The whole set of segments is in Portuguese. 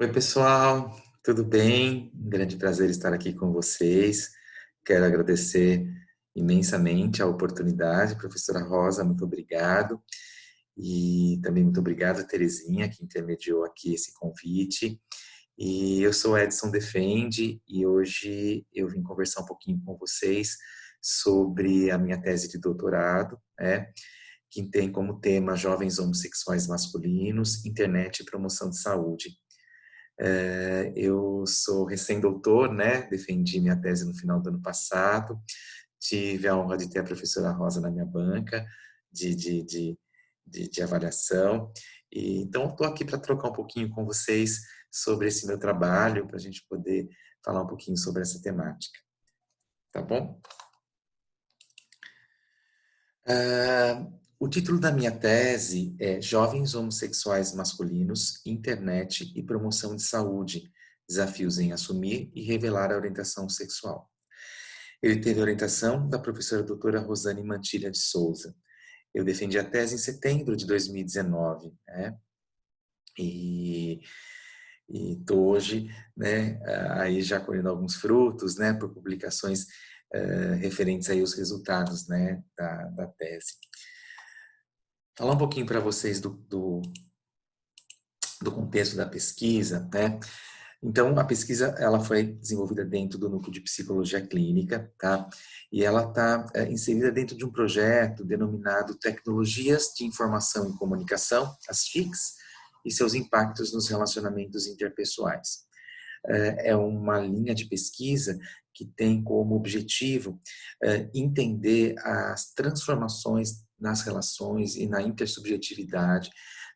Oi, pessoal, tudo bem? Um grande prazer estar aqui com vocês. Quero agradecer imensamente a oportunidade, professora Rosa, muito obrigado. E também muito obrigado, Terezinha, que intermediou aqui esse convite. E eu sou Edson Defende e hoje eu vim conversar um pouquinho com vocês sobre a minha tese de doutorado, que tem como tema Jovens Homossexuais Masculinos, Internet e Promoção de Saúde. Eu sou recém-doutor, né? Defendi minha tese no final do ano passado. Tive a honra de ter a professora Rosa na minha banca de avaliação. E, então, estou aqui para trocar um pouquinho com vocês sobre esse meu trabalho, para a gente poder falar um pouquinho sobre essa temática. Tá bom? O título da minha tese é Jovens Homossexuais Masculinos, Internet e Promoção de Saúde, Desafios em Assumir e Revelar a Orientação Sexual. Ele teve a orientação da professora doutora Rosane Mantilha de Souza. Eu defendi a tese em setembro de 2019, né? E estou hoje, né, aí já colhendo alguns frutos, né, por publicações referentes aí aos resultados, né, da tese. Falar um pouquinho para vocês do contexto da pesquisa, né? Então, a pesquisa ela foi desenvolvida dentro do núcleo de psicologia clínica, tá? E ela está inserida dentro de um projeto denominado Tecnologias de Informação e Comunicação, as TICs, e seus impactos nos relacionamentos interpessoais. É uma linha de pesquisa que tem como objetivo entender as transformações nas relações e na intersubjetividade,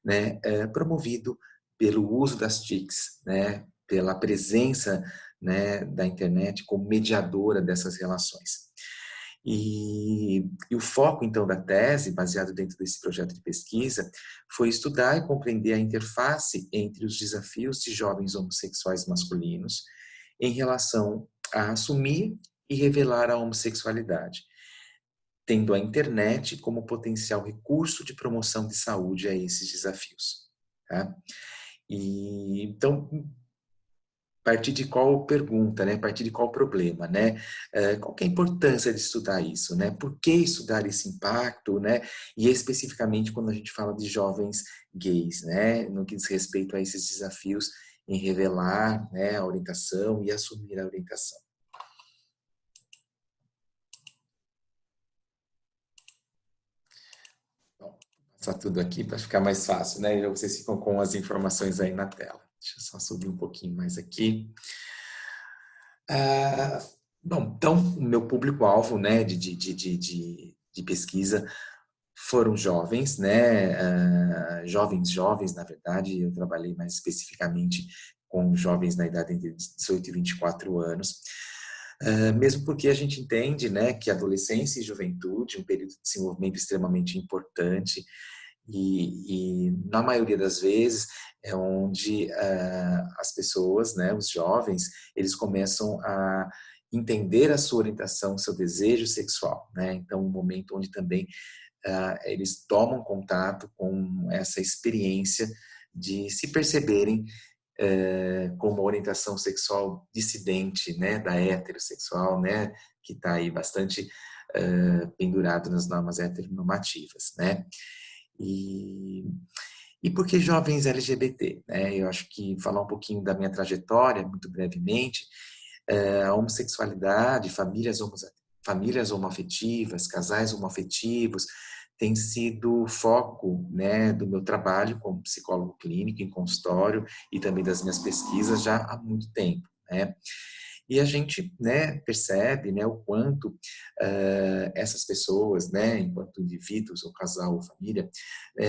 né, promovido pelo uso das TICs, né, pela presença, né, da internet como mediadora dessas relações. E o foco, então, da tese, baseado dentro desse projeto de pesquisa, foi estudar e compreender a interface entre os desafios de jovens homossexuais masculinos em relação a assumir e revelar a homossexualidade, tendo a internet como potencial recurso de promoção de saúde a esses desafios. Tá? E, então, partir de qual pergunta, né? A partir de qual problema, né? Qual que é a importância de estudar isso, né? Por que estudar esse impacto, né? E especificamente quando a gente fala de jovens gays, né? No que diz respeito a esses desafios em revelar, né, a orientação e assumir a orientação. Bom, vou passar tudo aqui para ficar mais fácil, né? E vocês ficam com as informações aí na tela. Deixa eu só subir um pouquinho mais aqui. Ah, bom, então, o meu público-alvo, né, de pesquisa foram jovens, né, jovens, na verdade, eu trabalhei mais especificamente com jovens na idade entre 18 e 24 anos, mesmo porque a gente entende, né, que adolescência e juventude, um período de desenvolvimento extremamente importante, e na maioria das vezes é onde as pessoas, né, os jovens, eles começam a entender a sua orientação, seu desejo sexual, né? Então, um momento onde também eles tomam contato com essa experiência de se perceberem como uma orientação sexual dissidente, né, da heterossexual, né, que está aí bastante pendurado nas normas heteronormativas, né? E, e por que jovens LGBT? Né? Eu acho que falar um pouquinho da minha trajetória, muito brevemente, a homossexualidade, famílias homoafetivas, casais homoafetivos, tem sido foco, né, do meu trabalho como psicólogo clínico em consultório e também das minhas pesquisas já há muito tempo, né? E a gente, né, percebe, né, o quanto essas pessoas, né, enquanto indivíduos, ou casal, ou família,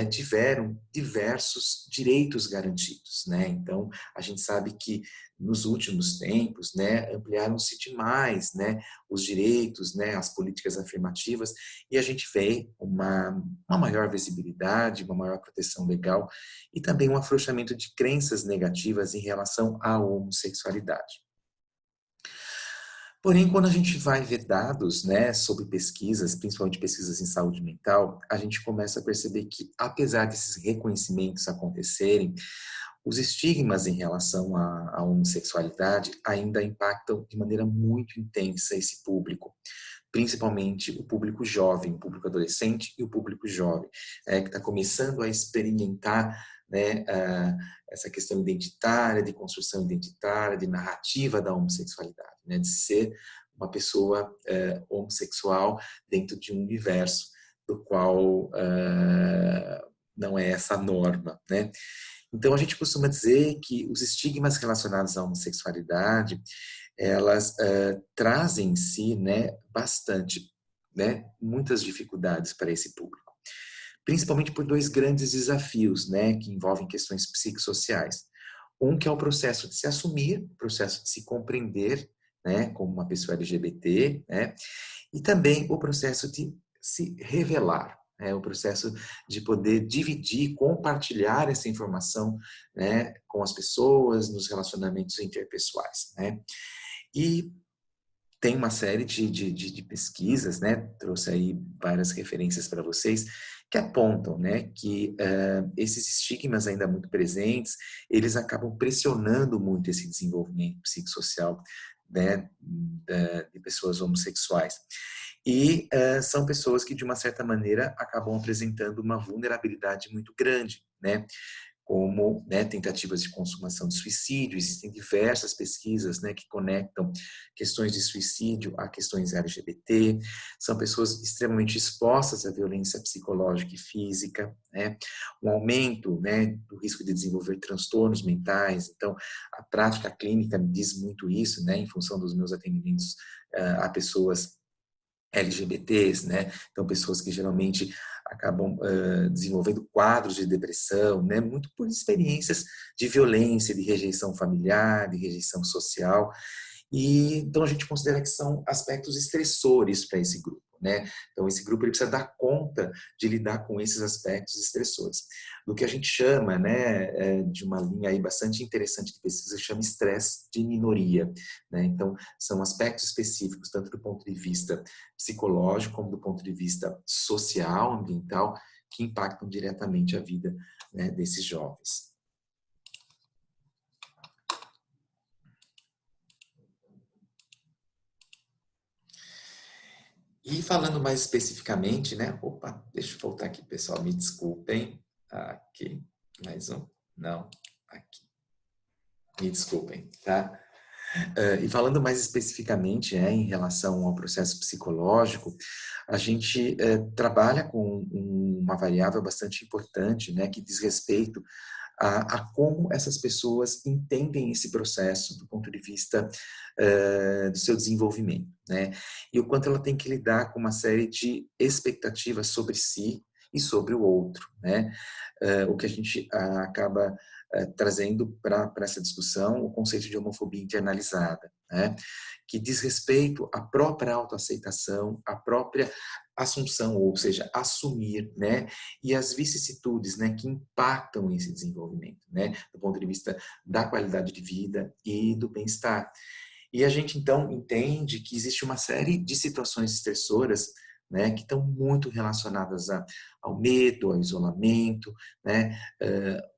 tiveram diversos direitos garantidos, né? Então, a gente sabe que nos últimos tempos, né, ampliaram-se demais, né, os direitos, né, as políticas afirmativas, e a gente vê uma maior visibilidade, uma maior proteção legal e também um afrouxamento de crenças negativas em relação à homossexualidade. Porém, quando a gente vai ver dados, né, sobre pesquisas, principalmente pesquisas em saúde mental, a gente começa a perceber que, apesar desses reconhecimentos acontecerem, Os estigmas em relação à homossexualidade ainda impactam de maneira muito intensa esse público, principalmente o público jovem, o público adolescente e o público jovem, que está começando a experimentar, né, essa questão identitária, de construção identitária, de narrativa da homossexualidade, né, de ser uma pessoa homossexual dentro de um universo do qual não é essa a norma, né? Então, a gente costuma dizer que os estigmas relacionados à homossexualidade, elas trazem em si, né, bastante, né, muitas dificuldades para esse público. Principalmente por dois grandes desafios, né, que envolvem questões psicossociais. Um que é o processo de se assumir, o processo de se compreender, né, como uma pessoa LGBT, né, e também o processo de se revelar, o processo de poder dividir, compartilhar essa informação, né, com as pessoas, nos relacionamentos interpessoais, né. E tem uma série de pesquisas, né, trouxe aí várias referências para vocês, que apontam, né, que esses estigmas ainda muito presentes, eles acabam pressionando muito esse desenvolvimento psicossocial, né, de pessoas homossexuais. E são pessoas que, de uma certa maneira, acabam apresentando uma vulnerabilidade muito grande, né? Como, né, tentativas de consumação de suicídio. Existem diversas pesquisas, né, que conectam questões de suicídio a questões LGBT. São pessoas extremamente expostas à violência psicológica e física, né? Um aumento, né, do risco de desenvolver transtornos mentais. Então, a prática clínica me diz muito isso, né, em função dos meus atendimentos a pessoas LGBTs, né? Então, pessoas que geralmente acabam desenvolvendo quadros de depressão, né? Muito por experiências de violência, de rejeição familiar, de rejeição social. E então a gente considera que são aspectos estressores para esse grupo, né? Então esse grupo ele precisa dar conta de lidar com esses aspectos estressores. Do que a gente chama, né, de uma linha aí bastante interessante de pesquisa, chama estresse de minoria, né? Então são aspectos específicos tanto do ponto de vista psicológico como do ponto de vista social, ambiental, que impactam diretamente a vida, né, desses jovens. E falando mais especificamente, né? Opa, deixa eu voltar aqui, pessoal, me desculpem. Aqui, mais um. Não, aqui. Me desculpem, tá? E falando mais especificamente, em relação ao processo psicológico, a gente trabalha com uma variável bastante importante, né, que diz respeito a como essas pessoas entendem esse processo do ponto de vista do seu desenvolvimento, né? E o quanto ela tem que lidar com uma série de expectativas sobre si e sobre o outro, né? O que a gente acaba trazendo para essa discussão o conceito de homofobia internalizada, né? Que diz respeito à própria autoaceitação, à própria assunção, ou seja, assumir, né? E as vicissitudes, né, que impactam esse desenvolvimento, né? Do ponto de vista da qualidade de vida e do bem-estar. E a gente, então, entende que existe uma série de situações estressoras, né, que estão muito relacionadas ao medo, ao isolamento, né,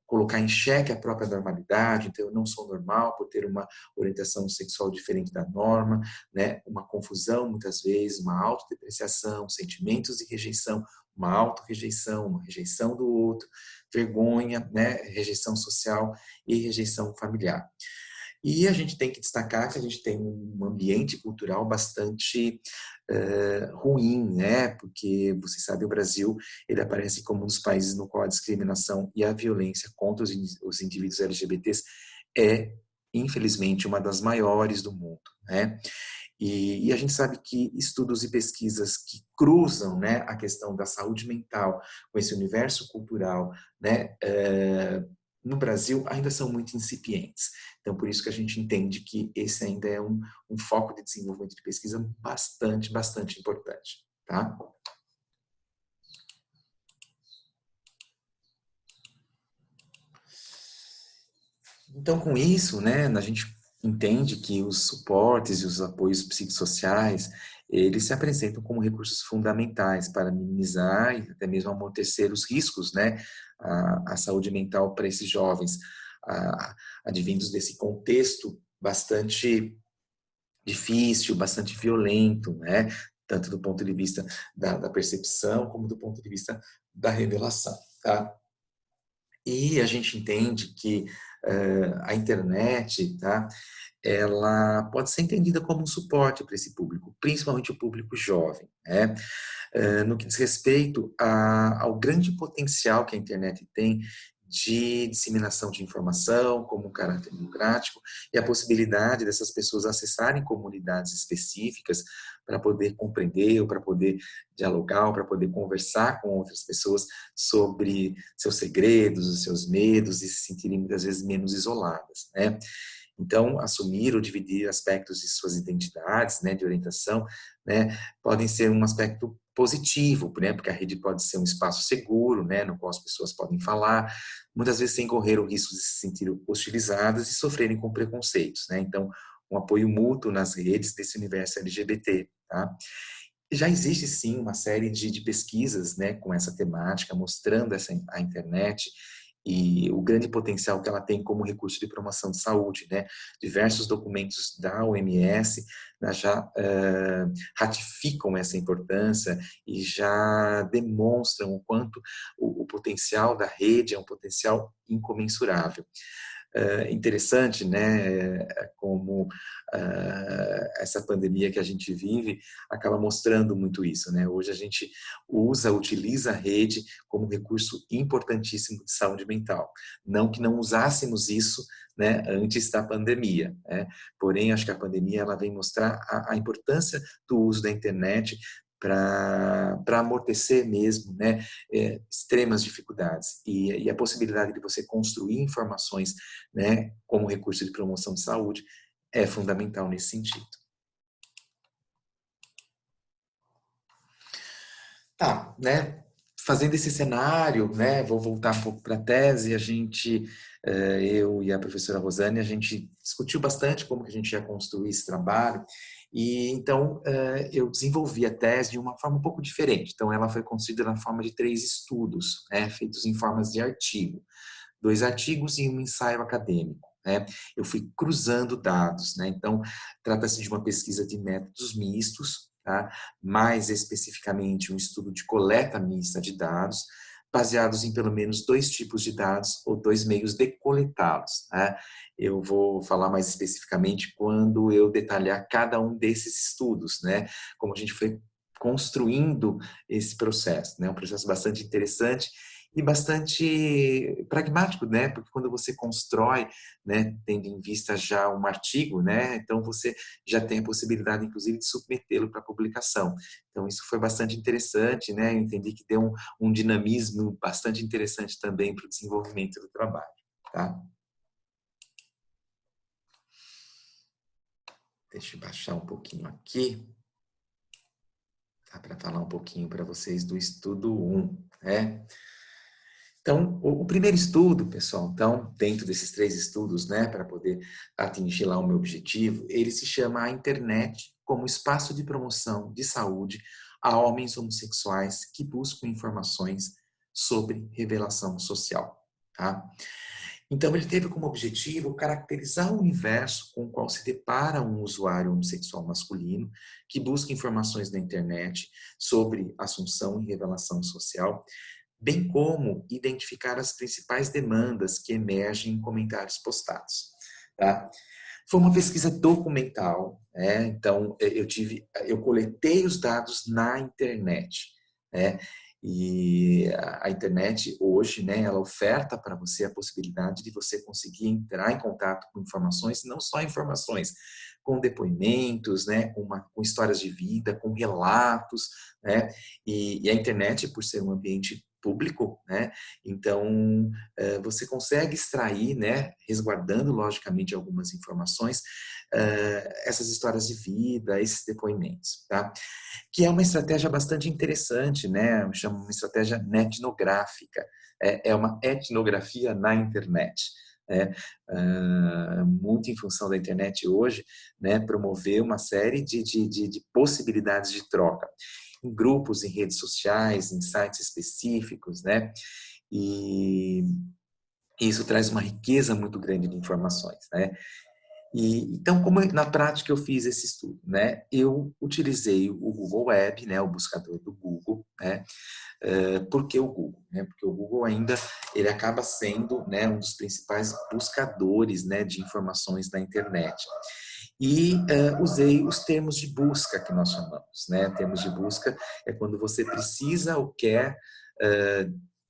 colocar em xeque a própria normalidade, então eu não sou normal por ter uma orientação sexual diferente da norma, né, uma confusão muitas vezes, uma autodepreciação, sentimentos de rejeição, uma autorrejeição, uma rejeição do outro, vergonha, né, rejeição social e rejeição familiar. E a gente tem que destacar que a gente tem um ambiente cultural bastante ruim, né? Porque, você sabe, o Brasil, ele aparece como um dos países no qual a discriminação e a violência contra os indivíduos LGBTs é, infelizmente, uma das maiores do mundo, né? E a gente sabe que estudos e pesquisas que cruzam, né, a questão da saúde mental com esse universo cultural, né, no Brasil ainda são muito incipientes. Então, por isso que a gente entende que esse ainda é um foco de desenvolvimento de pesquisa bastante, bastante importante, tá? Então, com isso, né, a gente entende que os suportes e os apoios psicossociais, eles se apresentam como recursos fundamentais para minimizar e até mesmo amortecer os riscos, né, à saúde mental para esses jovens, advindos desse contexto bastante difícil, bastante violento, né? Tanto do ponto de vista da percepção, como do ponto de vista da revelação, tá? E a gente entende que a internet, tá? Ela pode ser entendida como um suporte para esse público, principalmente o público jovem, né? No que diz respeito ao grande potencial que a internet tem de disseminação de informação como um caráter democrático e a possibilidade dessas pessoas acessarem comunidades específicas para poder compreender, ou para poder dialogar, ou para poder conversar com outras pessoas sobre seus segredos, os seus medos e se sentirem muitas vezes menos isoladas, né? Então, assumir ou dividir aspectos de suas identidades, né, de orientação, né, podem ser um aspecto positivo, né, porque a rede pode ser um espaço seguro, né, no qual as pessoas podem falar, muitas vezes sem correr o risco de se sentir hostilizadas e sofrerem com preconceitos, né? Então, um apoio mútuo nas redes desse universo LGBT, tá? Já existe sim uma série de pesquisas, né, com essa temática, mostrando a internet e o grande potencial que ela tem como recurso de promoção de saúde, né? Diversos documentos da OMS, né, já ratificam essa importância e já demonstram o quanto o potencial da rede é um potencial incomensurável. Interessante, né, como essa pandemia que a gente vive acaba mostrando muito isso, né? Hoje a gente utiliza a rede como um recurso importantíssimo de saúde mental. Não que não usássemos isso, né, antes da pandemia, né? Porém, acho que a pandemia ela vem mostrar a importância do uso da internet para amortecer mesmo, né, extremas dificuldades e a possibilidade de você construir informações, né, como recurso de promoção de saúde é fundamental nesse sentido. Tá, né? Fazendo esse cenário, né? Vou voltar um pouco para a tese. Eu e a professora Rosane, a gente discutiu bastante como que a gente ia construir esse trabalho. E então eu desenvolvi a tese de uma forma um pouco diferente. Então ela foi construída na forma de 3 estudos, né? Feitos em formas de artigo, 2 artigos e um ensaio acadêmico, né? Eu fui cruzando dados, né? Então trata-se de uma pesquisa de métodos mistos, tá? Mais especificamente um estudo de coleta mista de dados, baseados em pelo menos 2 tipos de dados ou 2 meios de coletá-los, né? Eu vou falar mais especificamente quando eu detalhar cada um desses estudos, né? Como a gente foi construindo esse processo, né? Um processo bastante interessante e bastante pragmático, né? Porque quando você constrói, né, tendo em vista já um artigo, né, então você já tem a possibilidade, inclusive, de submetê-lo para publicação. Então isso foi bastante interessante, né? Eu entendi que deu um dinamismo bastante interessante também para o desenvolvimento do trabalho, tá? Deixa eu baixar um pouquinho aqui, tá? Para falar um pouquinho para vocês do estudo 1, né? Então, o primeiro estudo, pessoal, então, dentro desses 3 estudos, né, para poder atingir lá o meu objetivo, ele se chama A Internet como Espaço de Promoção de Saúde a Homens Homossexuais que Buscam Informações sobre Revelação Social. Tá? Então, ele teve como objetivo caracterizar o universo com o qual se depara um usuário homossexual masculino que busca informações na internet sobre assunção e revelação social, bem como identificar as principais demandas que emergem em comentários postados. Tá? Foi uma pesquisa documental, né? Então eu coletei os dados na internet, né? E a internet hoje, né, ela oferta para você a possibilidade de você conseguir entrar em contato com informações, não só informações, com depoimentos, né, com histórias de vida, com relatos, né? E a internet, por ser um ambiente público, né? Então você consegue extrair, né, resguardando logicamente algumas informações, essas histórias de vida, esses depoimentos, tá? Que é uma estratégia bastante interessante, né? Chama uma estratégia netnográfica, é uma etnografia na internet. Muito em função da internet hoje, né, promover uma série de possibilidades de troca em grupos, em redes sociais, em sites específicos, né? E E isso traz uma riqueza muito grande de informações, né? Então, como na prática eu fiz esse estudo, né? Eu utilizei o Google Web, né? O buscador do Google, né? Por que o Google? Né? Porque o Google ainda ele acaba sendo, né, um dos principais buscadores, né, de informações da internet. E usei os termos de busca que nós chamamos, né? Termos de busca é quando você precisa ou quer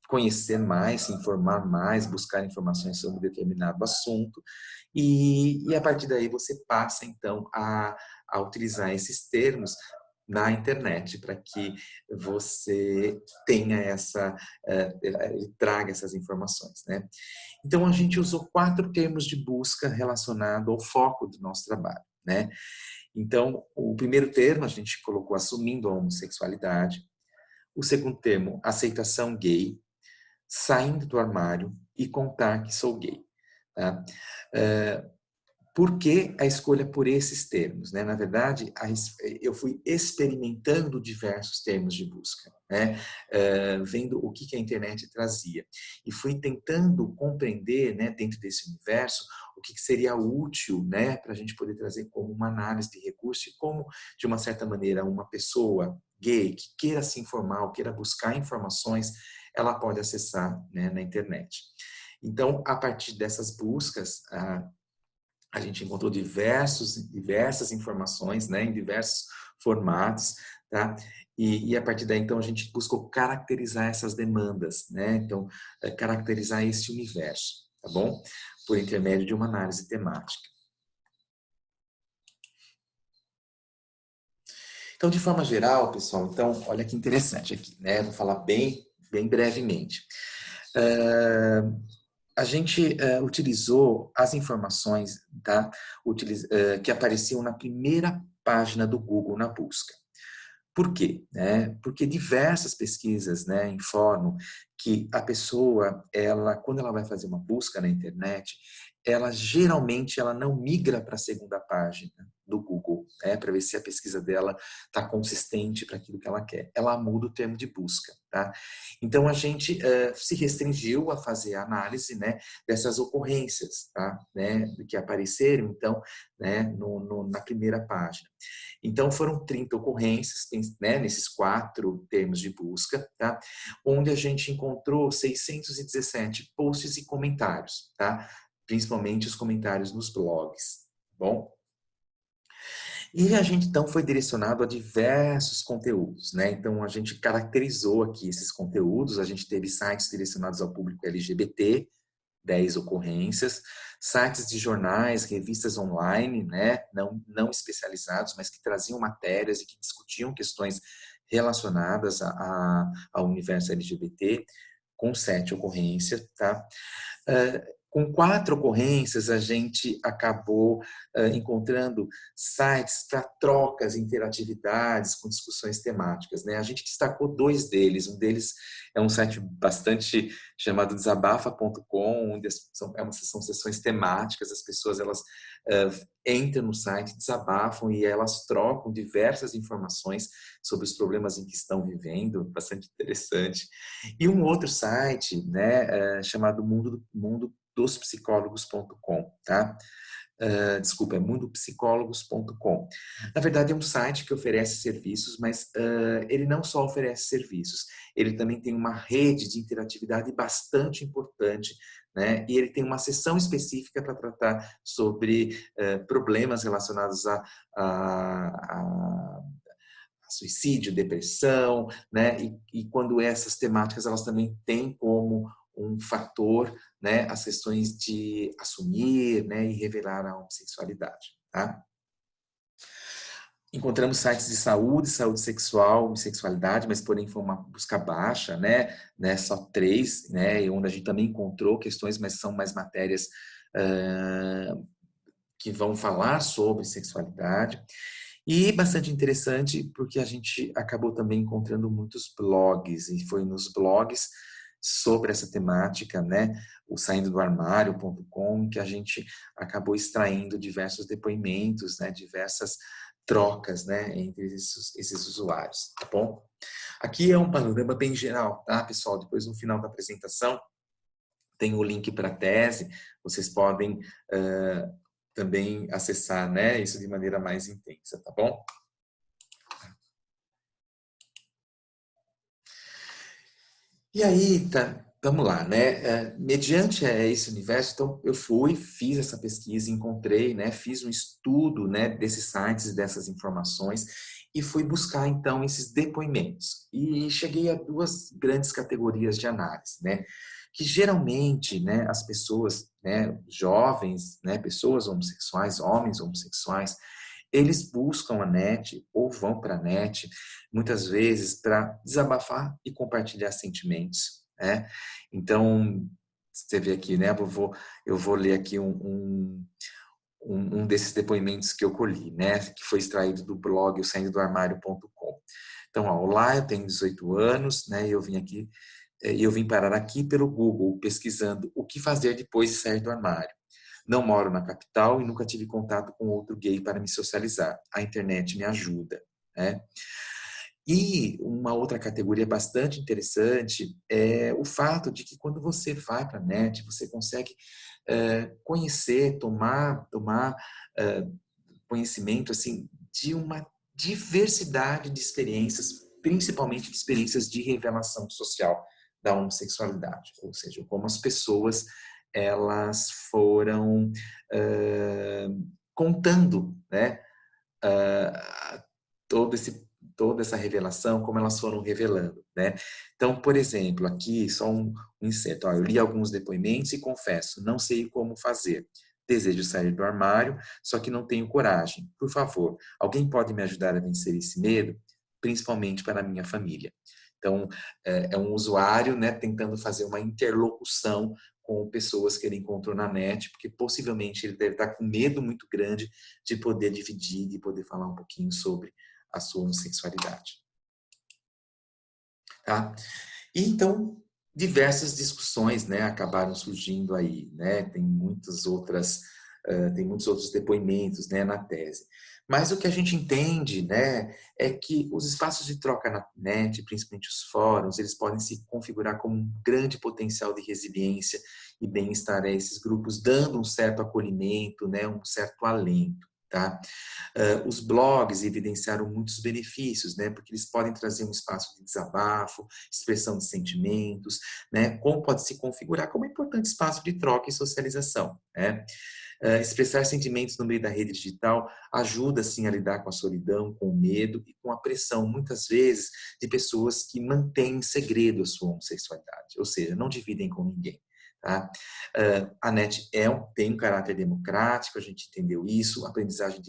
conhecer mais, se informar mais, buscar informações sobre um determinado assunto, e a partir daí você passa, então, a utilizar esses termos na internet para que você tenha traga essas informações, né? Então, a gente usou 4 termos de busca relacionado ao foco do nosso trabalho, né? Então, o primeiro termo a gente colocou assumindo a homossexualidade, o segundo termo, aceitação gay, saindo do armário e contar que sou gay. Tá? Por que a escolha por esses termos? Né? Na verdade, eu fui experimentando diversos termos de busca, né? Vendo o que a internet trazia. E fui tentando compreender, né, dentro desse universo, o que seria útil, né, para a gente poder trazer como uma análise de recurso e como, de uma certa maneira, uma pessoa gay que queira se informar ou queira buscar informações, ela pode acessar, né, na internet. Então, a partir dessas buscas, a gente encontrou diversas informações, né, em diversos formatos, tá? A partir daí, então, a gente buscou caracterizar essas demandas, né? Então, caracterizar esse universo, tá bom? Por intermédio de uma análise temática. Então, de forma geral, pessoal, então, olha que interessante aqui, né? Vou falar bem brevemente. A gente utilizou as informações, tá? Que apareciam na primeira página do Google na busca. Por quê? Porque diversas pesquisas, né, informam que a pessoa, quando ela vai fazer uma busca na internet, ela não migra para a segunda página do Google, né, para ver se a pesquisa dela está consistente para aquilo que ela quer. Ela muda o termo de busca, tá? Então a gente se restringiu a fazer a análise, né, dessas ocorrências, tá? Né, que apareceram então, né, na primeira página. Então, foram 30 ocorrências, né, nesses 4 termos de busca, tá? Onde a gente encontrou 617 posts e comentários, tá? Principalmente os comentários nos blogs, tá bom? E a gente, então, foi direcionado a diversos conteúdos, né? Então, a gente caracterizou aqui esses conteúdos, a gente teve sites direcionados ao público LGBT, 10 ocorrências, sites de jornais, revistas online, né, não especializados, mas que traziam matérias e que discutiam questões relacionadas ao universo LGBT, com 7 ocorrências, tá? Com 4 ocorrências, a gente acabou encontrando sites para trocas, interatividades, com discussões temáticas, né? A gente destacou 2 deles. Um deles é um site bastante chamado desabafa.com, onde são sessões temáticas, as pessoas elas entram no site, desabafam e elas trocam diversas informações sobre os problemas em que estão vivendo, bastante interessante. E um outro site, né, chamado mundodosPsicólogos.com, tá? Desculpa, é mundopsicólogos.com. Na verdade, é um site que oferece serviços, mas ele não só oferece serviços, ele também tem uma rede de interatividade bastante importante, né? E ele tem uma seção específica para tratar sobre problemas relacionados a suicídio, depressão, né? E quando essas temáticas elas também têm como um fator, né, as questões de assumir, né, e revelar a homossexualidade, tá? Encontramos sites de saúde sexual e sexualidade, mas porém foi uma busca baixa, né, só 3, né, e onde a gente também encontrou questões, mas são mais matérias que vão falar sobre sexualidade. E bastante interessante porque a gente acabou também encontrando muitos blogs, e foi nos blogs sobre essa temática, né, o saindo do armário.com, que a gente acabou extraindo diversos depoimentos, né, diversas trocas, né, entre esses usuários, tá bom? Aqui é um panorama bem geral, tá, pessoal? Depois, no final da apresentação, tem o link para a tese, vocês podem também acessar, né, isso de maneira mais intensa, tá bom? E aí, vamos lá, né? Mediante esse universo, então eu fiz essa pesquisa, encontrei, né? Fiz um estudo, né? Desses sites, dessas informações e fui buscar então esses depoimentos e cheguei a duas grandes categorias de análise, né? Que geralmente, né? As pessoas, né? Jovens, né? Pessoas homossexuais, homens homossexuais, eles buscam a net ou vão para a net, muitas vezes, para desabafar e compartilhar sentimentos, né? Então, você vê aqui, né? Eu vou ler aqui um desses depoimentos que eu colhi, né? Que foi extraído do blog o saindo do armário.com. Então, ó, olá, eu tenho 18 anos, né? E eu vim parar aqui pelo Google, pesquisando o que fazer depois de sair do armário. Não moro na capital e nunca tive contato com outro gay para me socializar. A internet me ajuda, né? E uma outra categoria bastante interessante é o fato de que quando você vai para a net, você consegue conhecer, tomar conhecimento assim de uma diversidade de experiências, principalmente de experiências de revelação social da homossexualidade, ou seja, como as pessoas elas foram contando, né, uh, todo esse toda essa revelação, como elas foram revelando, né? Então, por exemplo, aqui só um inserto. Ó, eu li alguns depoimentos e confesso, não sei como fazer. Desejo sair do armário, só que não tenho coragem. Por favor, alguém pode me ajudar a vencer esse medo? Principalmente para a minha família. Então, é um usuário, né, tentando fazer uma interlocução com pessoas que ele encontrou na net, porque possivelmente ele deve estar com medo muito grande de poder dividir, de poder falar um pouquinho sobre a sua homossexualidade. Tá? E então, diversas discussões, né, acabaram surgindo aí, né? Tem muitos outros depoimentos, né, na tese. Mas o que a gente entende, né, é que os espaços de troca na net, principalmente os fóruns, eles podem se configurar como um grande potencial de resiliência e bem-estar a esses grupos, dando um certo acolhimento, né, um certo alento. Tá? Os blogs evidenciaram muitos benefícios, né? Porque eles podem trazer um espaço de desabafo, expressão de sentimentos, né? Como pode se configurar como um importante espaço de troca e socialização, né? Expressar sentimentos no meio da rede digital ajuda, sim, a lidar com a solidão, com o medo e com a pressão, muitas vezes, de pessoas que mantêm em segredo a sua homossexualidade, ou seja, não dividem com ninguém. Tá? A NET tem um caráter democrático, a gente entendeu isso, a aprendizagem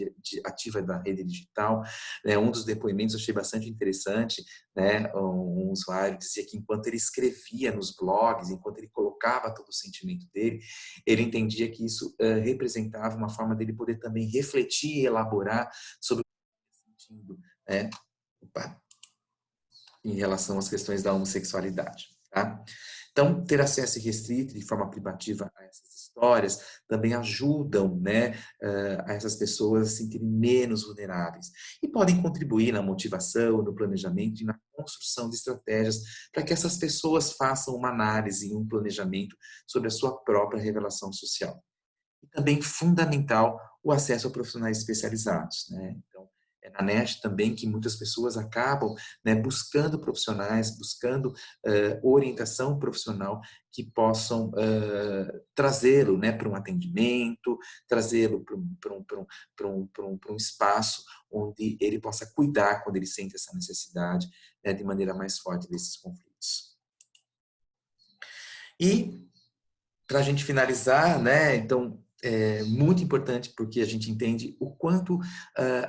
ativa da rede digital. Né? Um dos depoimentos eu achei bastante interessante, né? Um usuário dizia que enquanto ele escrevia nos blogs, enquanto ele colocava todo o sentimento dele, ele entendia que isso representava uma forma dele poder também refletir e elaborar sobre o que ele estava sentindo, né? Em relação às questões da homossexualidade. Tá? Então, ter acesso restrito de forma privativa a essas histórias também ajudam, né, a essas pessoas a se sentirem menos vulneráveis e podem contribuir na motivação, no planejamento e na construção de estratégias para que essas pessoas façam uma análise e um planejamento sobre a sua própria revelação social. E também fundamental o acesso a profissionais especializados, né? Então, é na net também que muitas pessoas acabam, né, buscando profissionais, buscando orientação profissional que possam trazê-lo, né, para um atendimento, trazê-lo para um espaço onde ele possa cuidar quando ele sente essa necessidade, né, de maneira mais forte desses conflitos. E para a gente finalizar, né? Então, é muito importante porque a gente entende o quanto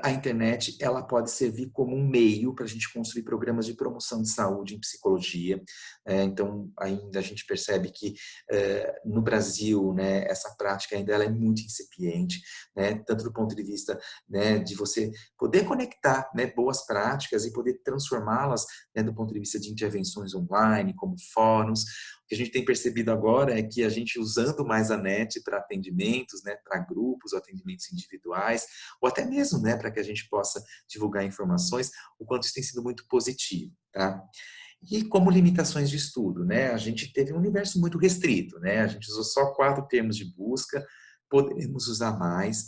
a internet ela pode servir como um meio para a gente construir programas de promoção de saúde em psicologia. Então, ainda a gente percebe que no Brasil, né, essa prática ainda ela é muito incipiente, né, tanto do ponto de vista, né, de você poder conectar, né, boas práticas e poder transformá-las, né, do ponto de vista de intervenções online, como fóruns. O que a gente tem percebido agora é que a gente usando mais a net para atendimentos, né, para grupos, atendimentos individuais, ou até mesmo, né, para que a gente possa divulgar informações, o quanto isso tem sido muito positivo, tá? E como limitações de estudo, né? A gente teve um universo muito restrito, né? A gente usou só 4 termos de busca, poderíamos usar mais.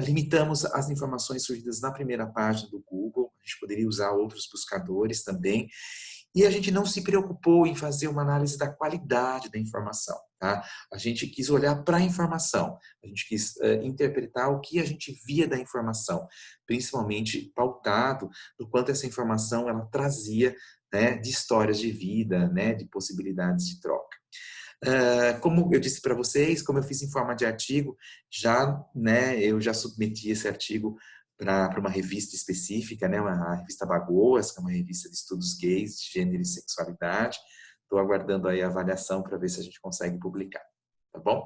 Limitamos as informações surgidas na primeira página do Google, a gente poderia usar outros buscadores também. E a gente não se preocupou em fazer uma análise da qualidade da informação, tá? A gente quis olhar para a informação, a gente quis interpretar o que a gente via da informação, principalmente pautado do quanto essa informação ela trazia, né, de histórias de vida, né, de possibilidades de troca. Como eu disse para vocês, como eu fiz em forma de artigo, eu já submeti esse artigo para uma revista específica, né, uma revista Bagoas, que é uma revista de estudos gays, de gênero e sexualidade. Estou aguardando aí a avaliação para ver se a gente consegue publicar, tá bom?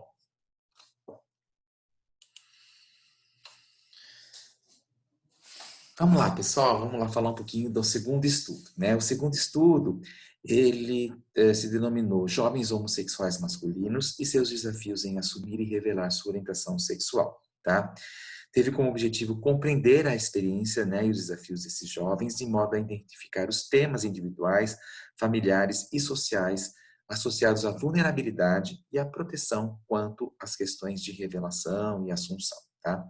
Vamos lá, pessoal, vamos lá falar um pouquinho do segundo estudo, né? O segundo estudo, ele se denominou Jovens Homossexuais Masculinos e seus desafios em assumir e revelar sua orientação sexual, tá? Teve como objetivo compreender a experiência, né, e os desafios desses jovens, de modo a identificar os temas individuais, familiares e sociais associados à vulnerabilidade e à proteção quanto às questões de revelação e assunção, tá?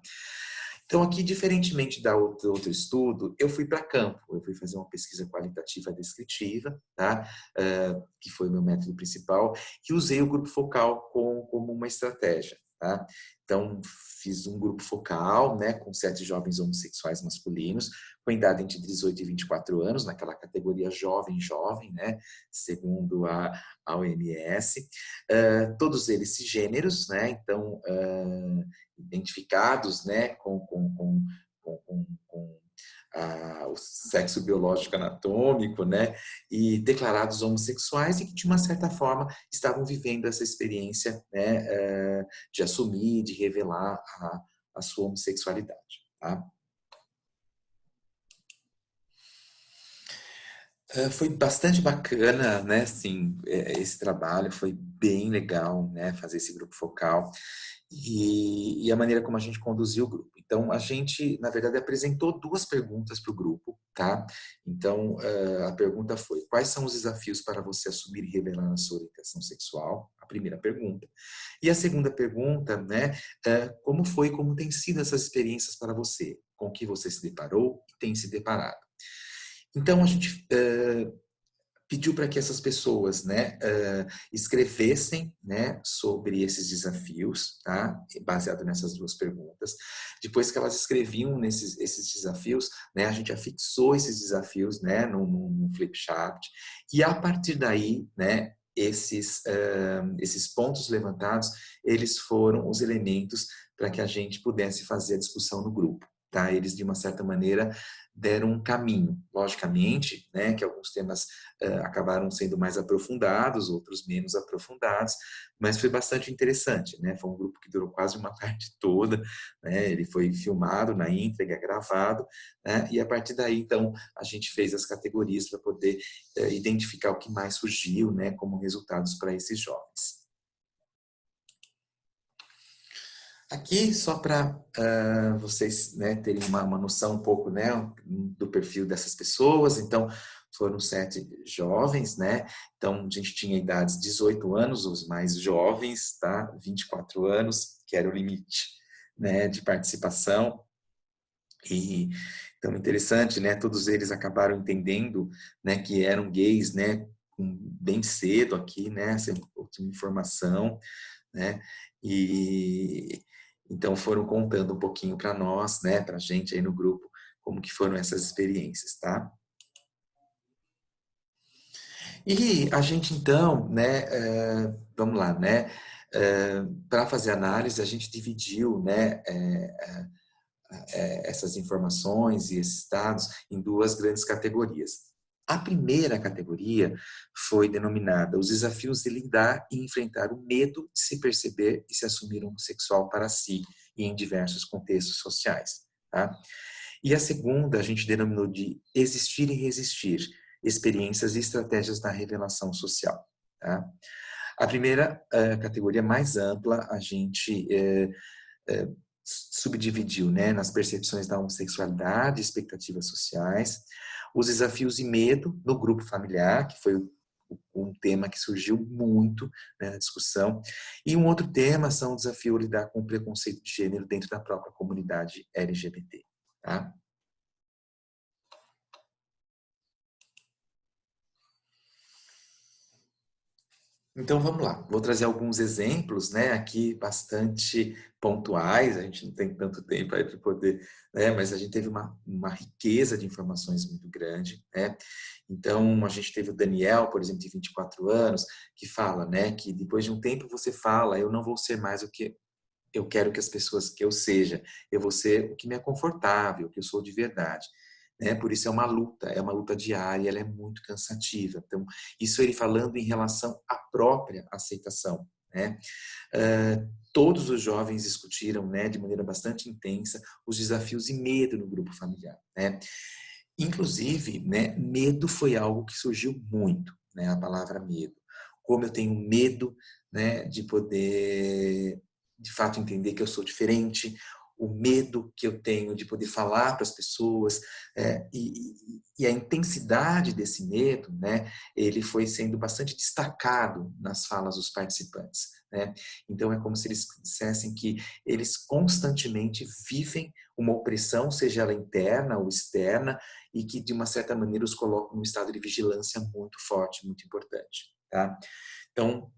Então, aqui, diferentemente da outro estudo, eu fui para campo, eu fui fazer uma pesquisa qualitativa descritiva, tá? Que foi o meu método principal, e usei o grupo focal como uma estratégia, tá? Então, fiz um grupo focal, né, com 7 jovens homossexuais masculinos, com idade entre 18 e 24 anos, naquela categoria jovem, né, segundo a OMS. Todos eles cisgêneros, né, então, identificados, né, com o sexo biológico anatômico, né, e declarados homossexuais e que, de uma certa forma, estavam vivendo essa experiência, né, de assumir, de revelar a sua homossexualidade. Tá? Foi bastante bacana, né, assim, esse trabalho foi bem legal, né, fazer esse grupo focal e a maneira como a gente conduziu o grupo. Então, a gente, na verdade, apresentou 2 perguntas para o grupo, tá? Então, a pergunta foi: quais são os desafios para você assumir e revelar a sua orientação sexual? A primeira pergunta. E a segunda pergunta, né, como tem sido essas experiências para você? Com o que você se deparou e tem se deparado? Então, a gente pediu para que essas pessoas, né, escrevessem, né, sobre esses desafios, tá? Baseado nessas 2 perguntas. Depois que elas escreviam esses desafios, né, a gente afixou esses desafios, né, num flipchart. E a partir daí, né, esses pontos levantados, eles foram os elementos para que a gente pudesse fazer a discussão no grupo. Tá? Eles, de uma certa maneira, deram um caminho. Logicamente, né, que alguns temas acabaram sendo mais aprofundados, outros menos aprofundados, mas foi bastante interessante, né? Foi um grupo que durou quase uma tarde toda, né? Ele foi filmado na íntegra, gravado, né? E a partir daí, então, a gente fez as categorias para poder identificar o que mais surgiu, né, como resultados para esses jovens. Aqui, só para vocês, né, terem uma noção um pouco, né, do perfil dessas pessoas. Então, foram 7 jovens, né? Então, a gente tinha idades 18 anos, os mais jovens, tá? 24 anos, que era o limite, né, de participação. E, então, interessante, né? Todos eles acabaram entendendo, né, que eram gays, né, bem cedo aqui, né? Essa última informação, né? E então foram contando um pouquinho para nós, né, para a gente aí no grupo, como que foram essas experiências, tá? E a gente então, né, vamos lá, né, para fazer análise a gente dividiu, né, essas informações e esses dados em 2 grandes categorias. A primeira categoria foi denominada os desafios de lidar e enfrentar o medo de se perceber e se assumir homossexual para si e em diversos contextos sociais. Tá? E a segunda a gente denominou de existir e resistir, experiências e estratégias da revelação social. Tá? A primeira categoria mais ampla a gente subdividiu, né, nas percepções da homossexualidade, expectativas sociais. Os desafios e medo no grupo familiar, que foi um tema que surgiu muito, né, na discussão. E um outro tema são o desafio lidar com o preconceito de gênero dentro da própria comunidade LGBT. Tá? Então vamos lá, vou trazer alguns exemplos, né, aqui bastante pontuais, a gente não tem tanto tempo aí para poder, né, mas a gente teve uma riqueza de informações muito grande, né, então a gente teve o Daniel, por exemplo, de 24 anos, que fala, né, que depois de um tempo você fala, eu não vou ser mais o que eu quero que as pessoas que eu seja, eu vou ser o que me é confortável, o que eu sou de verdade. Né? Por isso é uma luta diária, ela é muito cansativa. Então, isso ele falando em relação à própria aceitação. Né? Todos os jovens discutiram, né, de maneira bastante intensa, os desafios e medo no grupo familiar. Né? Inclusive, né, medo foi algo que surgiu muito, né, a palavra medo. Como eu tenho medo, né, de poder, de fato, entender que eu sou diferente, o medo que eu tenho de poder falar para as pessoas, e a intensidade desse medo, né, ele foi sendo bastante destacado nas falas dos participantes. Né? Então, é como se eles dissessem que eles constantemente vivem uma opressão, seja ela interna ou externa, e que, de uma certa maneira, os colocam num estado de vigilância muito forte, muito importante. Tá? Então,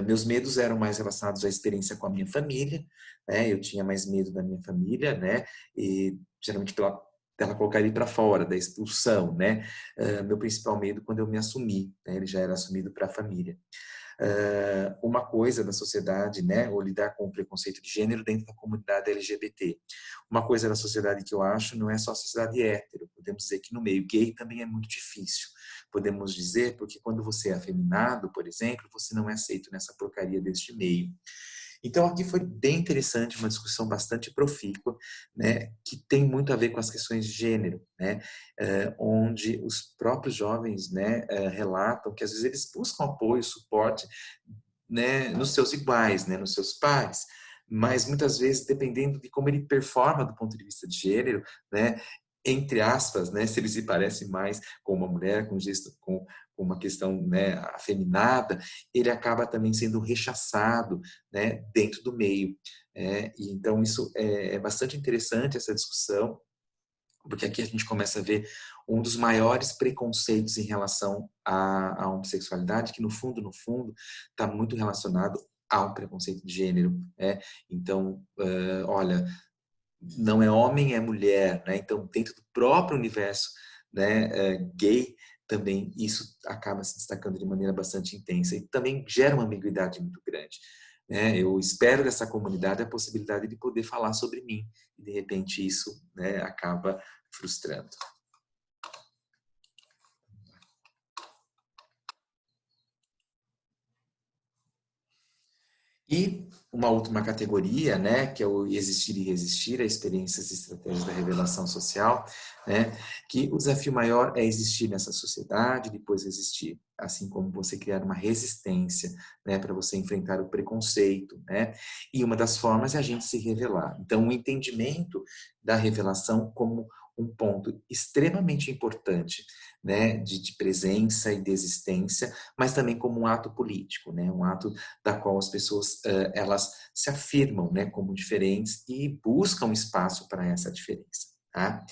meus medos eram mais relacionados à experiência com a minha família, né? Eu tinha mais medo da minha família, né? E geralmente pela colocar ele para fora, da expulsão, né? Meu principal medo quando eu me assumi, né? Ele já era assumido para a família. Uma coisa da sociedade, né, ou lidar com o preconceito de gênero dentro da comunidade LGBT. Uma coisa da sociedade que eu acho não é só a sociedade hétero, podemos dizer que no meio gay também é muito difícil. Podemos dizer porque quando você é afeminado, por exemplo, você não é aceito nessa porcaria deste meio. Então, aqui foi bem interessante, uma discussão bastante profícua, né, que tem muito a ver com as questões de gênero, né, onde os próprios jovens, né, relatam que às vezes eles buscam apoio, suporte, né, nos seus iguais, né, nos seus pares, mas muitas vezes, dependendo de como ele performa do ponto de vista de gênero, né, entre aspas, né, se ele se parece mais com uma mulher, com gesto, com uma questão, né, afeminada, ele acaba também sendo rechaçado, né, dentro do meio. E então isso é bastante interessante essa discussão, porque aqui a gente começa a ver um dos maiores preconceitos em relação à homossexualidade, que no fundo, está muito relacionado a um preconceito de gênero. Né? Então, olha, não é homem, é mulher. Né? Então, dentro do próprio universo, né, gay, também isso acaba se destacando de maneira bastante intensa e também gera uma ambiguidade muito grande. Né? Eu espero dessa comunidade a possibilidade de poder falar sobre mim e, de repente, isso, né, acaba frustrando. E uma última categoria, né, que é o existir e resistir, a experiências e estratégias da revelação social, né, que o desafio maior é existir nessa sociedade, depois existir, assim como você criar uma resistência, né, para você enfrentar o preconceito, né, e uma das formas é a gente se revelar. Então, o entendimento da revelação como um ponto extremamente importante, né, de presença e de existência, mas também como um ato político, né, um ato da qual as pessoas elas se afirmam, né, como diferentes e buscam espaço para essa diferença. Tá?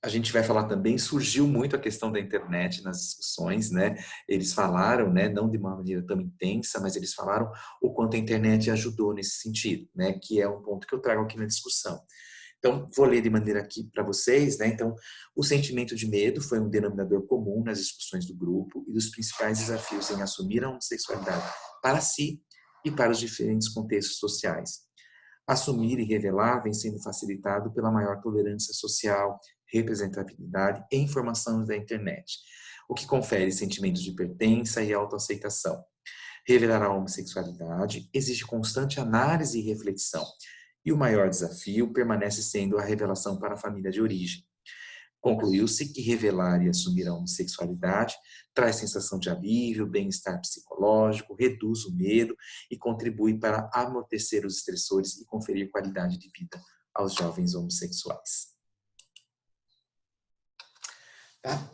A gente vai falar também, surgiu muito a questão da internet nas discussões, né? Eles falaram, né, não de uma maneira tão intensa, mas eles falaram o quanto a internet ajudou nesse sentido, né? Que é um ponto que eu trago aqui na discussão. Então, vou ler de maneira aqui para vocês, né? Então, o sentimento de medo foi um denominador comum nas discussões do grupo e dos principais desafios em assumir a homossexualidade para si e para os diferentes contextos sociais. Assumir e revelar vem sendo facilitado pela maior tolerância social, representatividade e informação da internet, o que confere sentimentos de pertença e autoaceitação. Revelar a homossexualidade exige constante análise e reflexão, e o maior desafio permanece sendo a revelação para a família de origem. Concluiu-se que revelar e assumir a homossexualidade traz sensação de alívio, bem-estar psicológico, reduz o medo e contribui para amortecer os estressores e conferir qualidade de vida aos jovens homossexuais. tá?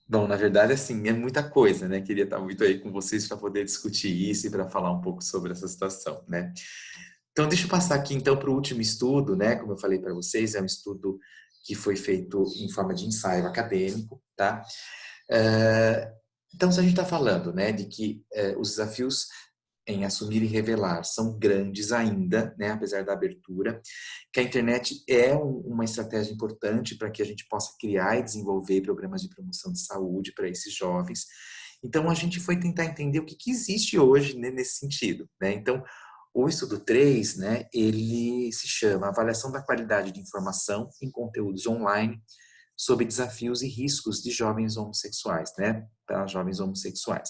Bom, na verdade, assim, é muita coisa, né? Queria estar muito aí com vocês para poder discutir isso e para falar um pouco sobre essa situação, né? Então, deixa eu passar aqui, então, para o último estudo, né? Como eu falei para vocês, é um estudo que foi feito em forma de ensaio acadêmico, tá? Então, se a gente está falando, né, de que os desafios em assumir e revelar são grandes ainda, né, apesar da abertura, que a internet é uma estratégia importante para que a gente possa criar e desenvolver programas de promoção de saúde para esses jovens. Então, a gente foi tentar entender o que existe hoje, né, nesse sentido, né? Então, o estudo 3, né, ele se chama Avaliação da Qualidade de Informação em Conteúdos Online sobre Desafios e Riscos de Jovens Homossexuais, né, para jovens homossexuais.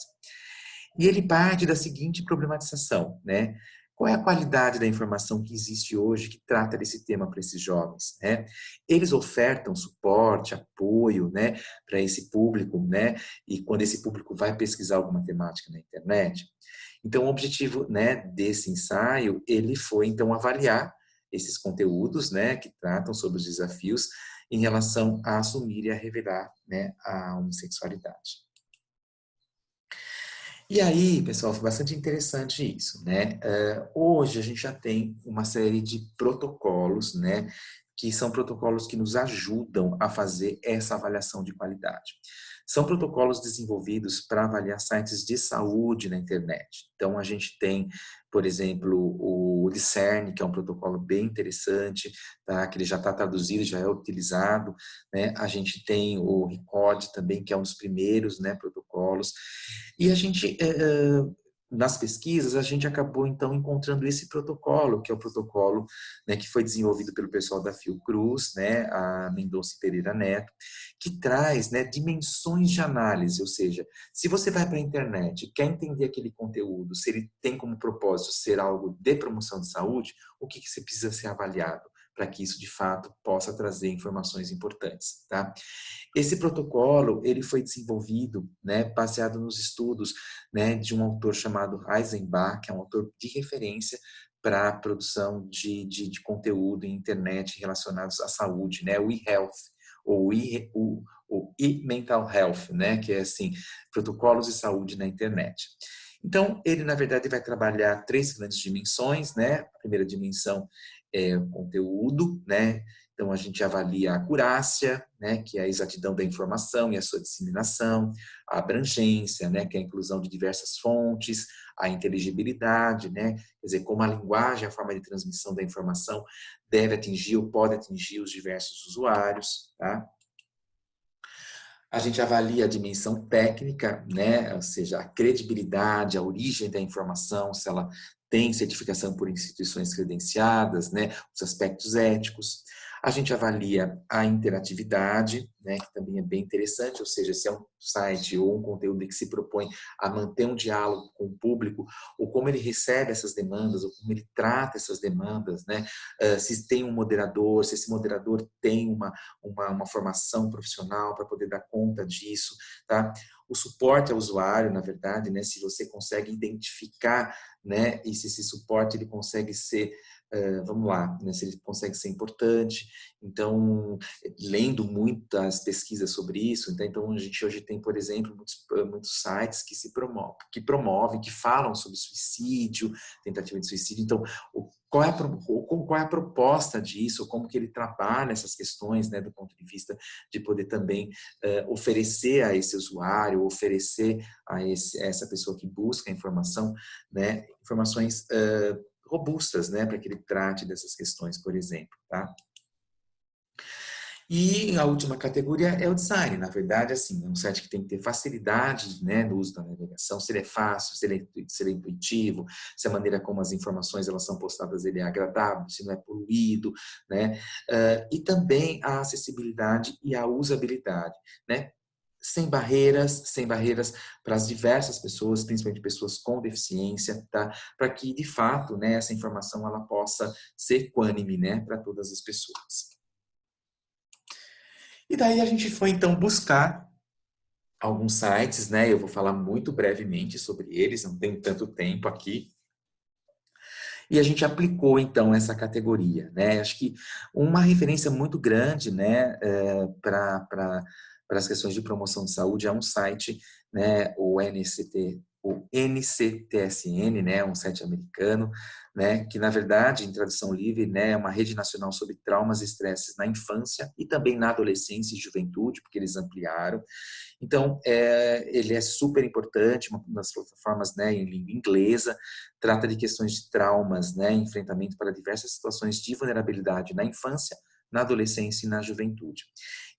E ele parte da seguinte problematização, né? Qual é a qualidade da informação que existe hoje que trata desse tema para esses jovens, né? Eles ofertam suporte, apoio, né, para esse público, né? E quando esse público vai pesquisar alguma temática na internet. Então, o objetivo, né, desse ensaio, ele foi então avaliar esses conteúdos, né, que tratam sobre os desafios em relação a assumir e a revelar, né, a homossexualidade. E aí, pessoal, foi bastante interessante isso, né? Hoje a gente já tem uma série de protocolos, né? Que são protocolos que nos ajudam a fazer essa avaliação de qualidade. São protocolos desenvolvidos para avaliar sites de saúde na internet. Então, a gente tem, por exemplo, o Discern, que é um protocolo bem interessante, tá? Que ele já está traduzido, já é utilizado, né? A gente tem o Recode também, que é um dos primeiros, né, protocolos. E a gente, nas pesquisas, a gente acabou, então, encontrando esse protocolo, que é o protocolo, né, que foi desenvolvido pelo pessoal da Fiocruz, né, a Mendonça Pereira Neto, que traz, né, dimensões de análise, ou seja, se você vai para a internet e quer entender aquele conteúdo, se ele tem como propósito ser algo de promoção de saúde, o que você precisa ser avaliado para que isso, de fato, possa trazer informações importantes, tá? Esse protocolo, ele foi desenvolvido, né, baseado nos estudos, né, de um autor chamado Eisenbach, que é um autor de referência para a produção de conteúdo em internet relacionados à saúde, né, o e-health, ou o e-mental health, né, que é assim, protocolos de saúde na internet. Então, ele, na verdade, vai trabalhar três grandes dimensões, né? A primeira dimensão é o conteúdo, né? Então, a gente avalia a acurácia, né, que é a exatidão da informação e a sua disseminação, a abrangência, né, que é a inclusão de diversas fontes, a inteligibilidade, né, quer dizer, como a linguagem, a forma de transmissão da informação deve atingir ou pode atingir os diversos usuários, tá? A gente avalia a dimensão técnica, né, ou seja, a credibilidade, a origem da informação, se ela tem certificação por instituições credenciadas, né, os aspectos éticos. A gente avalia a interatividade, né, que também é bem interessante, ou seja, se é um site ou um conteúdo que se propõe a manter um diálogo com o público, ou como ele recebe essas demandas, ou como ele trata essas demandas, né, se tem um moderador, se esse moderador tem uma formação profissional para poder dar conta disso, tá? O suporte ao usuário, na verdade, né, se você consegue identificar, né, e se esse suporte ele consegue ser, vamos lá, né, se ele consegue ser importante. Então, lendo muitas pesquisas sobre isso, então a gente hoje tem, por exemplo, muitos sites que promovem, que falam sobre suicídio, tentativa de suicídio. Então, qual é a proposta disso, como que ele trabalha essas questões, né, do ponto de vista de poder também oferecer a esse usuário, oferecer a essa pessoa que busca a informação, né, informações robustas, né, para que ele trate dessas questões, por exemplo, tá? E a última categoria é o design. Na verdade, assim, é um site que tem que ter facilidade, né, no uso da navegação, se ele é fácil, se ele é intuitivo, se a maneira como as informações elas são postadas ele é agradável, se não é poluído, né? E também a acessibilidade e a usabilidade, né? Sem barreiras para as diversas pessoas, principalmente pessoas com deficiência, tá? Para que, de fato, né, essa informação ela possa ser equânime, né, para todas as pessoas. E daí a gente foi então buscar alguns sites, né? Eu vou falar muito brevemente sobre eles, não tenho tanto tempo aqui. E a gente aplicou, então, essa categoria, né? Acho que uma referência muito grande, né, para as questões de promoção de saúde é um site, né, o NCTSN, né, um site americano, né, que na verdade, em tradução livre, né, é uma rede nacional sobre traumas e estresses na infância e também na adolescência e juventude, porque eles ampliaram. Então, ele é super importante, uma das plataformas, né, em língua inglesa, trata de questões de traumas, né, enfrentamento para diversas situações de vulnerabilidade na infância, na adolescência e na juventude.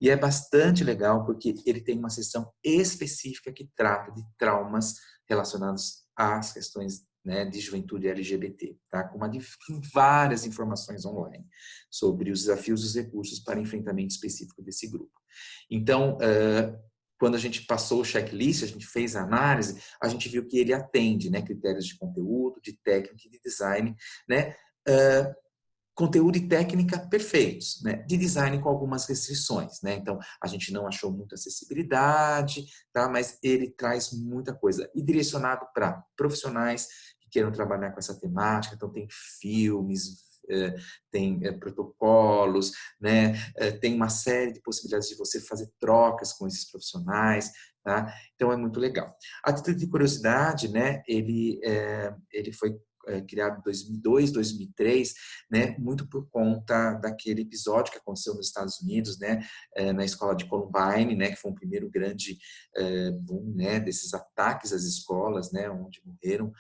E é bastante legal porque ele tem uma seção específica que trata de traumas relacionados às questões, né, de juventude LGBT, tá? Com várias informações online sobre os desafios e os recursos para enfrentamento específico desse grupo. Então, quando a gente passou o checklist, a gente fez a análise, a gente viu que ele atende, né, critérios de conteúdo, de técnica e de design, né, conteúdo e técnica perfeitos, né, de design com algumas restrições, né, então a gente não achou muita acessibilidade, tá, mas ele traz muita coisa e direcionado para profissionais que queiram trabalhar com essa temática, então tem filmes, tem protocolos, né? Tem uma série de possibilidades de você fazer trocas com esses profissionais, tá? Então é muito legal. A título de curiosidade, né? Ele foi criado em 2002, 2003, né? Muito por conta daquele episódio que aconteceu nos Estados Unidos, né? Na escola de Columbine, né? Que foi o primeiro grande boom, né? Desses ataques às escolas, né? Onde morreram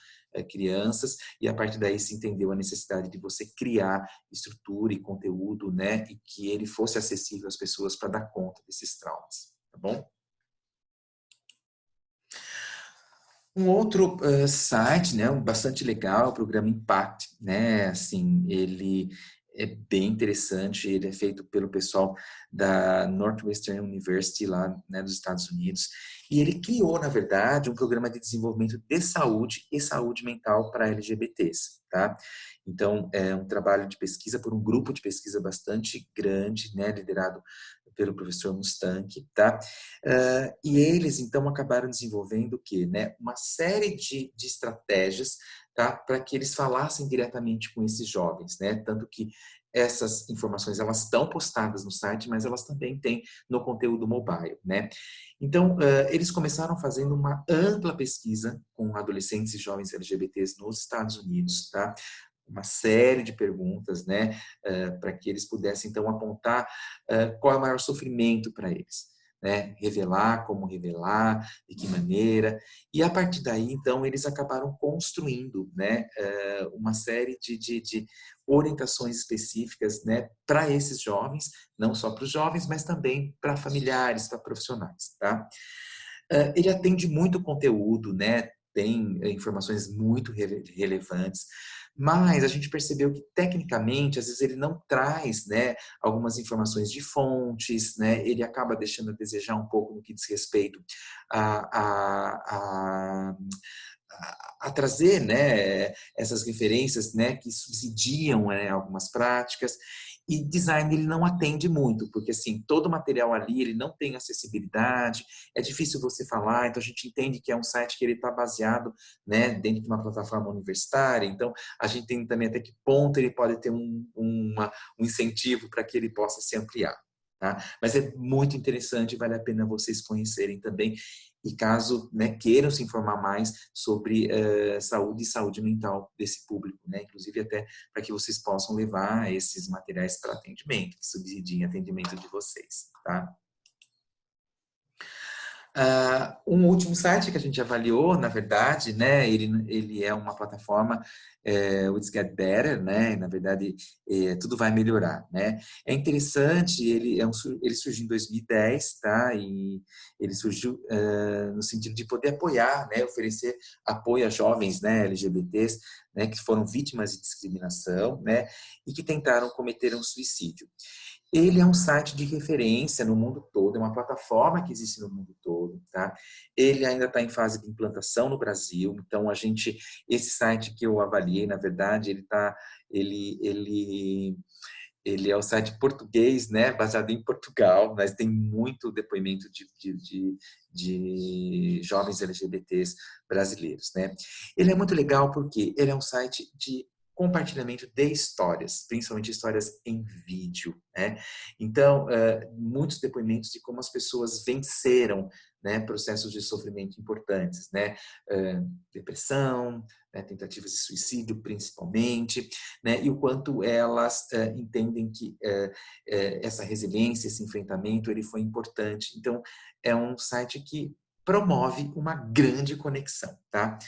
crianças, e a partir daí se entendeu a necessidade de você criar estrutura e conteúdo, né, e que ele fosse acessível às pessoas para dar conta desses traumas, tá bom? Um outro site, né, bastante legal, o programa Impact, né, assim, ele é bem interessante, ele é feito pelo pessoal da Northwestern University lá, né, dos Estados Unidos, e ele criou, na verdade, um programa de desenvolvimento de saúde e saúde mental para LGBTs, tá? Então, é um trabalho de pesquisa por um grupo de pesquisa bastante grande, né, liderado pelo professor Mustank, tá? E eles, então, acabaram desenvolvendo o quê? Né? Uma série de estratégias, tá? Para que eles falassem diretamente com esses jovens, né? Tanto que essas informações, elas estão postadas no site, mas elas também têm no conteúdo mobile, né? Então, eles começaram fazendo uma ampla pesquisa com adolescentes e jovens LGBTs nos Estados Unidos, tá? Uma série de perguntas, né, para que eles pudessem, então, apontar qual é o maior sofrimento para eles, né, revelar, como revelar, de que maneira, e a partir daí, então, eles acabaram construindo, né, uma série de orientações específicas, né, para esses jovens, não só para os jovens, mas também para familiares, para profissionais, tá? Ele atende muito conteúdo, né? Tem informações muito relevantes, mas a gente percebeu que tecnicamente, às vezes ele não traz, né, algumas informações de fontes, né? Ele acaba deixando a desejar um pouco no que diz respeito a, a, a a trazer, né, essas referências, né, que subsidiam, né, algumas práticas. E design ele não atende muito, porque assim, todo o material ali ele não tem acessibilidade, é difícil você falar, então a gente entende que é um site que ele está baseado, né, dentro de uma plataforma universitária, então a gente tem também até que ponto ele pode ter um incentivo para que ele possa se ampliar. Tá? Mas é muito interessante, vale a pena vocês conhecerem também. E caso, né, queiram se informar mais sobre saúde e saúde mental desse público, né? Inclusive até para que vocês possam levar esses materiais para atendimento, que subsidiem atendimento de vocês, tá? Um último site que a gente avaliou, na verdade, né, ele é uma plataforma, o It's Get Better, né, na verdade, tudo vai melhorar, né. É interessante, ele surgiu em 2010, tá, e ele surgiu no sentido de poder apoiar, né, oferecer apoio a jovens, né, LGBTs, né, que foram vítimas de discriminação, né, e que tentaram cometer um suicídio. Ele é um site de referência no mundo todo, é uma plataforma que existe no mundo todo, tá? Ele ainda está em fase de implantação no Brasil, então esse site que eu avaliei, na verdade, ele, ele, ele é o site português, né, baseado em Portugal, mas tem muito depoimento de jovens LGBTs brasileiros, né? Ele é muito legal porque ele é um site de compartilhamento de histórias, principalmente histórias em vídeo, né? Então, muitos depoimentos de como as pessoas venceram, né, processos de sofrimento importantes, né? Depressão, né, tentativas de suicídio, principalmente, né? E o quanto elas entendem que essa resiliência, esse enfrentamento, ele foi importante. Então, é um site que promove uma grande conexão, tá?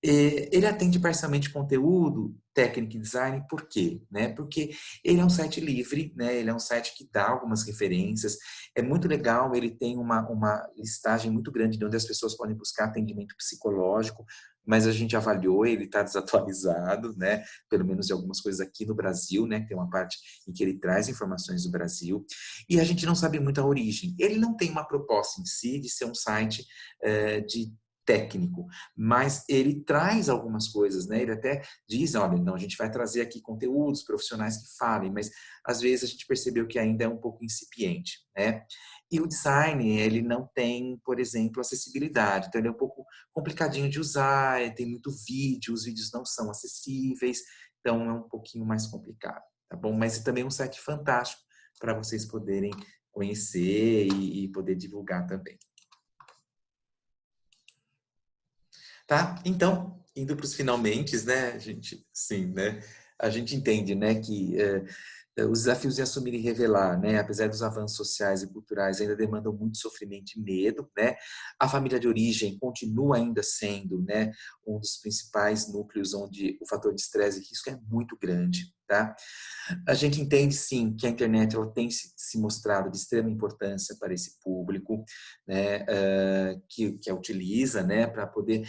Ele atende parcialmente conteúdo, técnica e design, por quê? Né? Porque ele é um site livre, né? Ele é um site que dá algumas referências, é muito legal, ele tem uma listagem muito grande de onde as pessoas podem buscar atendimento psicológico, mas a gente avaliou, ele está desatualizado, né? Pelo menos de algumas coisas aqui no Brasil, né? Tem uma parte em que ele traz informações do Brasil, e a gente não sabe muito a origem. Ele não tem uma proposta em si de ser um site de técnico, mas ele traz algumas coisas, né? Ele até diz, olha, não, a gente vai trazer aqui conteúdos profissionais que falem, mas às vezes a gente percebeu que ainda é um pouco incipiente, né? E o design, ele não tem, por exemplo, acessibilidade, então ele é um pouco complicadinho de usar, tem muito vídeo, os vídeos não são acessíveis, então é um pouquinho mais complicado, tá bom? Mas também é um site fantástico para vocês poderem conhecer e poder divulgar também. Tá? Então, indo para os finalmente, né, gente, sim, né? A gente entende, né, que os desafios de assumir e revelar, né, apesar dos avanços sociais e culturais, ainda demandam muito sofrimento e medo, né? A família de origem continua ainda sendo, né, um dos principais núcleos onde o fator de estresse e risco é muito grande, tá? A gente entende, sim, que a internet ela tem se mostrado de extrema importância para esse público, né, que a utiliza, né, para poder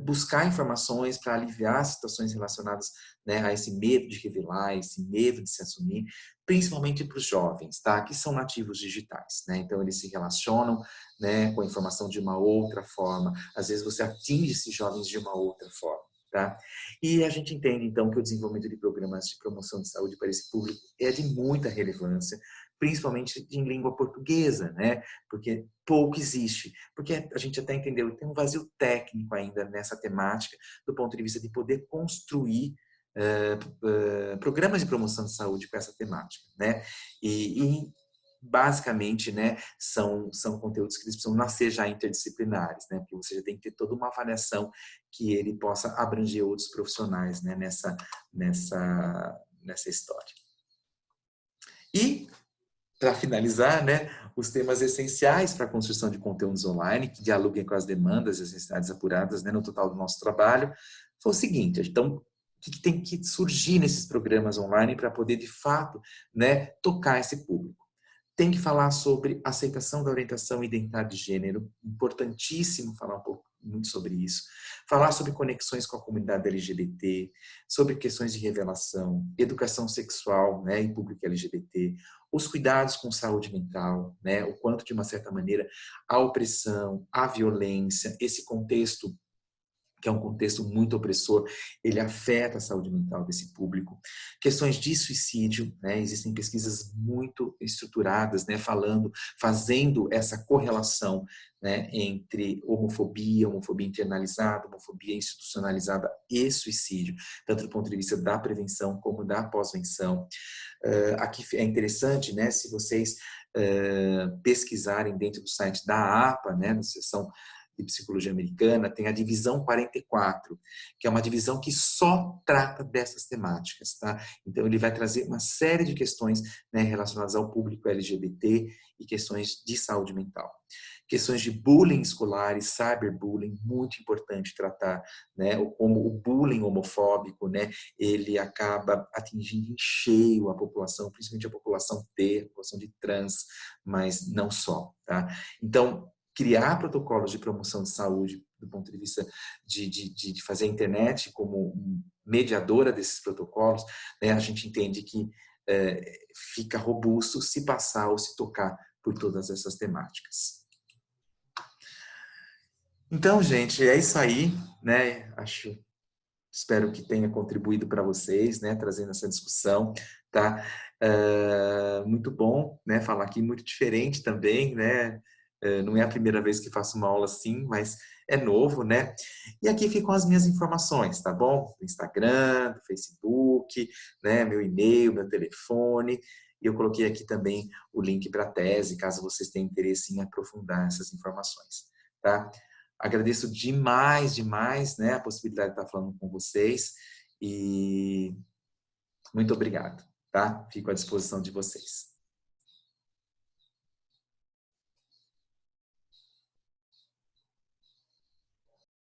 buscar informações para aliviar situações relacionadas, né, a esse medo de revelar, esse medo de se assumir, principalmente para os jovens, tá? Que são nativos digitais, né? Então eles se relacionam, né, com a informação de uma outra forma. Às vezes você atinge esses jovens de uma outra forma. Tá? E a gente entende, então, que o desenvolvimento de programas de promoção de saúde para esse público é de muita relevância, principalmente em língua portuguesa, né? Porque pouco existe. Porque a gente até entendeu, tem um vazio técnico ainda nessa temática, do ponto de vista de poder construir programas de promoção de saúde com essa temática, né? E basicamente, né, são conteúdos que eles precisam nascer já interdisciplinares, né? Porque você já tem que ter toda uma avaliação que ele possa abranger outros profissionais, né, nessa história. E para finalizar, né, os temas essenciais para a construção de conteúdos online, que dialoguem com as demandas e as necessidades apuradas, né, no total do nosso trabalho, foi o seguinte, então, o que tem que surgir nesses programas online para poder, de fato, né, tocar esse público? Tem que falar sobre aceitação da orientação e identidade de gênero, importantíssimo falar um pouco muito sobre isso. Falar sobre conexões com a comunidade LGBT, sobre questões de revelação, educação sexual, né, em público LGBT, os cuidados com saúde mental, né, o quanto de uma certa maneira a opressão, a violência, esse contexto que é um contexto muito opressor, ele afeta a saúde mental desse público. Questões de suicídio, né? Existem pesquisas muito estruturadas, né? Fazendo essa correlação, né? Entre homofobia internalizada, homofobia institucionalizada e suicídio, tanto do ponto de vista da prevenção como da pós-venção. Aqui é interessante, né? Se vocês pesquisarem dentro do site da APA, né? Na seção de psicologia americana, tem a divisão 44, que é uma divisão que só trata dessas temáticas, tá? Então, ele vai trazer uma série de questões, né, relacionadas ao público LGBT e questões de saúde mental. Questões de bullying escolar e cyberbullying, muito importante tratar, né? Como o bullying homofóbico, né? Ele acaba atingindo em cheio a população, principalmente a população T, a população de trans, mas não só, tá? Então, criar protocolos de promoção de saúde do ponto de vista de fazer a internet como mediadora desses protocolos, né, a gente entende que fica robusto se passar ou se tocar por todas essas temáticas. Então, gente, é isso aí, né? Espero que tenha contribuído para vocês, né, trazendo essa discussão, tá? Muito bom, né, falar aqui, muito diferente também, né? Não é a primeira vez que faço uma aula assim, mas é novo, né? E aqui ficam as minhas informações, tá bom? Do Instagram, do Facebook, né? Meu e-mail, meu telefone. E eu coloquei aqui também o link para a tese, caso vocês tenham interesse em aprofundar essas informações, tá? Agradeço demais, demais, né, a possibilidade de estar falando com vocês e muito obrigado, tá? Fico à disposição de vocês.